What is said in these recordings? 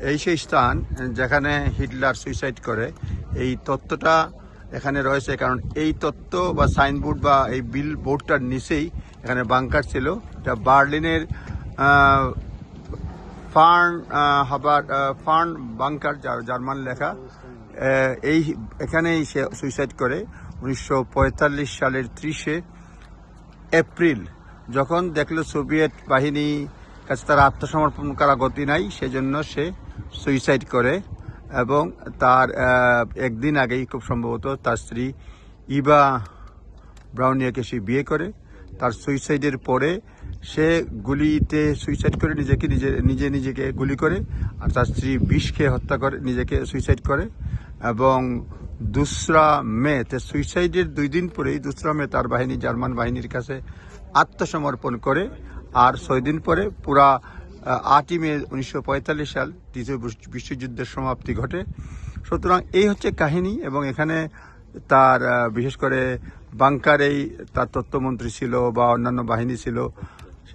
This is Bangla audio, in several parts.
এই সেই স্থান যেখানে হিটলার সুইসাইড করে, এই তত্ত্বটা এখানে রয়েছে। কারণ এই তত্ত্ব বা সাইনবোর্ড বা এই বিল বোর্ডটার নিচেই এখানে বাংকার ছিল। এটা বার্লিনের ফার্ন বাংকার, জার্মান লেখা। এখানেই সে সুইসাইড করে 1945 সালের 30 এপ্রিল। যখন দেখলো সোভিয়েত বাহিনী কাছে তার আত্মসমর্পণ করা গতি নাই, সেজন্য সে সুইসাইড করে। এবং তার একদিন আগেই খুব সম্ভবত তার স্ত্রী ইভা ব্রাউনিয়াকে সে বিয়ে করে। তার সুইসাইডের পরে সে গুলিতে সুইসাইড করে, নিজেকে গুলি করে। আর তার স্ত্রী বিষ খেয়ে হত্যা করে, নিজেকে সুইসাইড করে। এবং 2 মে সুইসাইডের 2 দিন পরেই 2 মে তার বাহিনী জার্মান বাহিনীর কাছে আত্মসমর্পণ করে। আর 6 দিন পরে পুরা 8 মে 1945 সাল দ্বিতীয় বিশ্বযুদ্ধের সমাপ্তি ঘটে। সুতরাং এই হচ্ছে কাহিনী। এবং এখানে তার বিশেষ করে বাংকারেই তার তথ্যমন্ত্রী ছিল বা অন্যান্য বাহিনী ছিল।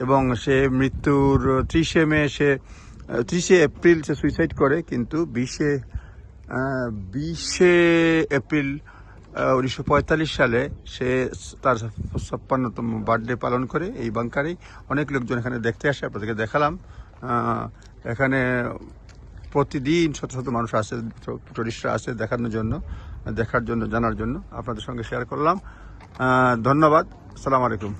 এবং সে মৃত্যুর 30 এপ্রিল সে সুইসাইড করে। কিন্তু 20 এপ্রিল 1945 সালে সে তার 56তম বার্থডে পালন করে এই বাংকারেই। অনেক লোকজন এখানে দেখতে আসে, আপনাদেরকে দেখালাম। এখানে প্রতিদিন শত শত মানুষ আসে, টুরিস্টরা আসে দেখার জন্য, জানার জন্য। আপনাদের সঙ্গে শেয়ার করলাম। ধন্যবাদ। আসসালামু আলাইকুম।